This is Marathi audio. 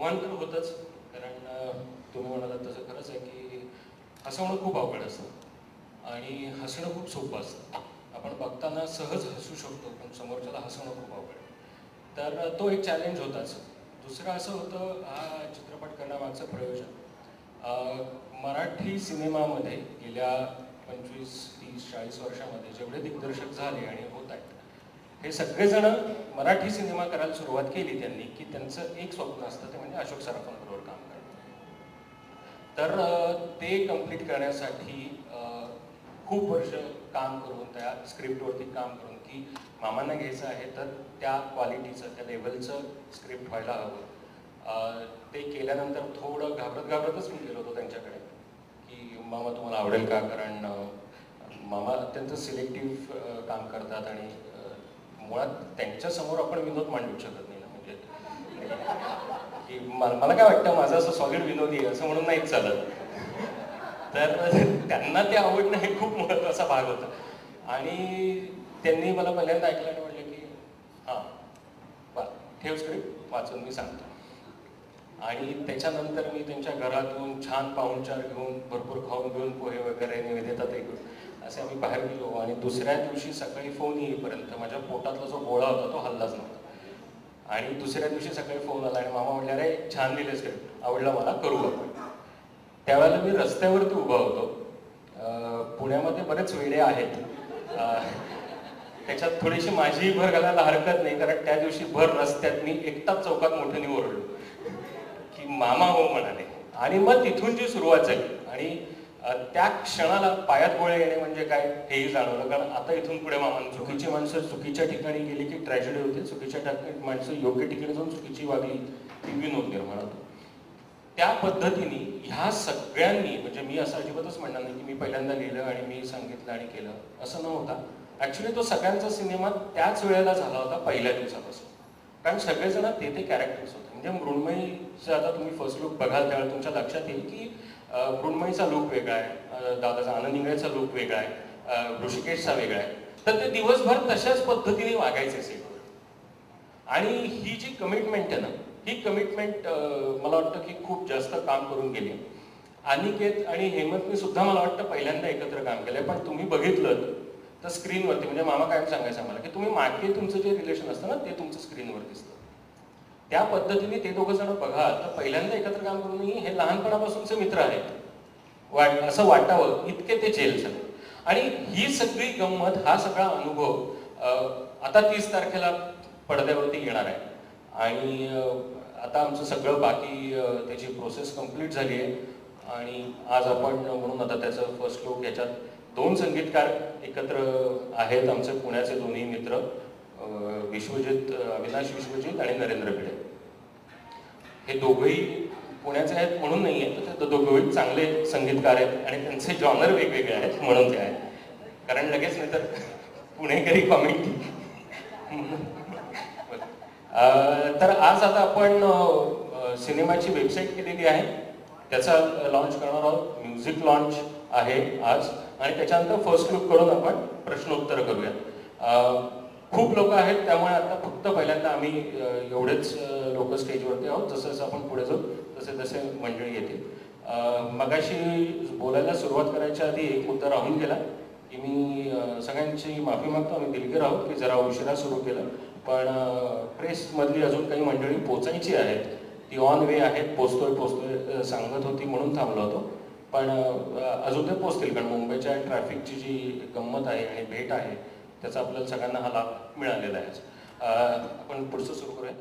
आव्हान तर होतंच, कारण तुम्ही म्हणालात तसं खरंच आहे की हसवणं खूप अवघड असतं आणि हसणं खूप सोपं असतं. आपण बघताना सहज हसू शकतो, पण समोरच्याला हसवणं खूप अवघड आहे. तर तो एक चॅलेंज होताच. दुसरं असं होतं, हा चित्रपट करण्यामागचं प्रयोजन. मराठी सिनेमामध्ये गेल्या 25, 30, 40 वर्षामध्ये जेवढे दिग्दर्शक झाले आणि होत आहेत, हे सगळेजण मराठी सिनेमा करायला सुरुवात केली त्यांनी, की त्यांचं एक स्वप्न असतं, ते म्हणजे अशोक सराफांबरोबर काम करणं. तर ते कंप्लीट करण्यासाठी खूप वर्ष काम करून, त्या स्क्रिप्टवरती काम करून, की मामांना घ्यायचं आहे तर त्या क्वालिटीचं, त्या लेवलचं स्क्रिप्ट व्हायला हवं. ते केल्यानंतर थोडं घाबरतच मी गेलो होतो त्यांच्याकडे, की मामा तुम्हाला आवडेल का? कारण मामा अत्यंत सिलेक्टिव्ह काम करतात आणि मुळात त्यांच्यासमोर आपण विनोद मांडू शकत नाही ना, म्हणजे की मला काय वाटतं, माझं असं सॉलिड विनोदी आहे असं म्हणून नाहीच चालत. तर त्यांना ते आवडणं हे खूप महत्त्वाचा भाग होता. आणि त्यांनी मला पहिल्यांदा ऐकलं आणि म्हटलं की हां, बरं, ठेव स्क्रिप्ट, वाचून मी सांगतो. आणि त्याच्यानंतर मी त्यांच्या घरातून छान पाहुणचार घेऊन, भरपूर खाऊन घेऊन, पोहे वगैरे निवेदितात ऐकून असे आम्ही बाहेर गेलो. आणि दुसऱ्या दिवशी सकाळी फोन येईपर्यंत माझ्या पोटातला जो गोळा होता तो हल्लाच नव्हता. आणि दुसऱ्या दिवशी सकाळी फोन आला आणि मामा म्हणले, अरे छान लिहिले स्क्रिप्ट, आवडलं मला, करू आपण. त्यावेळेला मी रस्त्यावरती उभा होतो. पुण्यामध्ये बरेच वेडे आहेत. त्याच्यात थोडीशी माझीही भर घालायला हरकत नाही, कारण त्या दिवशी भर रस्त्यात मी एकटाच चौकात मोठ्याने ओरडलो की मामा हो म्हणाले. आणि मग तिथून जी सुरुवात झाली आणि त्या क्षणाला पायात गोळे येणे म्हणजे काय हेही जाणवलं. कारण आता इथून पुढे मामांना चुकीची माणसं चुकीच्या ठिकाणी गेली की ट्रॅजेडी होते, चुकीच्या ठिकाणी माणसं योग्य ठिकाणी जाऊन चुकीची वागली ती विनोद निर्माण होतो. त्या पद्धतीने ह्या सगळ्यांनी, म्हणजे मी असं अजिबातच म्हणणार नाही की मी पहिल्यांदा लिहिलं आणि मी सांगितलं आणि केलं, असं नव्हता. ॲक्च्युली तो सगळ्यांचा सिनेमा त्याच वेळेला झाला होता, पहिल्या दिवसापासून. कारण सगळेजण ते कॅरेक्टर्स होते. म्हणजे मृण्मयीचं आता तुम्ही फर्स्ट लुक बघाल त्यावेळेला तुमच्या लक्षात येईल की मृण्मयीचा लुक वेगळा आहे, दादाचा आनंद इंगळेचा लुक वेगळा आहे, ऋषिकेशचा वेगळा आहे. तर ते दिवसभर तशाच पद्धतीने वागायचे सेटवर. आणि ही जी कमिटमेंट आहे ना, ही कमिटमेंट मला वाटतं की खूप जास्त काम करून गेली. अनिकेत आणि हेमंतने सुद्धा मला वाटतं पहिल्यांदा एकत्र काम केलंय. पण तुम्ही बघितलं तर स्क्रीनवरती, म्हणजे मामा कायम सांगायचं मला की तुम्ही मागे तुमचं जे रिलेशन असतं ना ते तुमचं स्क्रीनवर दिसतं. त्या पद्धतीने ते दोघं जण बघा तर पहिल्यांदा एकत्र काम करूनही हे लहानपणापासूनचे मित्र आहेत असं वाटावं इतके ते जेल झाले. आणि ही सगळी गंमत, हा सगळा अनुभव आता 30 तारखेला पडद्यावरती येणार आहे. आणि आता आमचं सगळं बाकी त्याची प्रोसेस कंप्लीट झाली आहे. आणि आज आपण म्हणून आता त्याचं फर्स्ट लुक, याच्यात 2 संगीतकार एकत्र आहेत, आमचे पुण्याचे दोन्ही मित्र, अविनाश विश्वजित आणि नरेंद्र भिडे. हे दोघंही पुण्याचे आहेत म्हणून नाही आहेत, तर ते दोघंही चांगले संगीतकार आहेत आणि त्यांचे जॉनर वेगवेगळे आहेत म्हणून ते आहेत. कारण लगेच नाही तर पुणेकरी कॉमेंट. तर आज आता आपण सिनेमाची वेबसाईट केलेली आहे, त्याचा लॉन्च करणार आहोत. म्युझिक लॉन्च आहे आज आणि त्याच्यानंतर फर्स्ट लुक कडून आपण प्रश्नोत्तर करूया. खूप लोक आहेत त्यामुळे आता फक्त पहिल्यांदा आम्ही एवढेच लोक स्टेजवरती आहोत. जसं जसं आपण पुढे जाऊ तसे तसे मंडळी येतील. मगाशी बोलायला सुरुवात करायच्या आधी एक मुद्दा राहून गेला की मी सगळ्यांची माफी मागतो. आम्ही दिलगीर आहोत की जरा उशिरा सुरू केलं, पण प्रेसमधली अजून काही मंडळी पोचायची आहेत, ती ऑन वे आहेत, पोचतोय सांगत होती म्हणून थांबलो होतो. पण अजून ते पोचतील, कारण मुंबईच्या ट्रॅफिकची जी गंमत आहे आणि भेट आहे त्याचा आपल्याला सगळ्यांना हा लाभ मिळालेला आहे. आपण पुढचं सुरू करूया.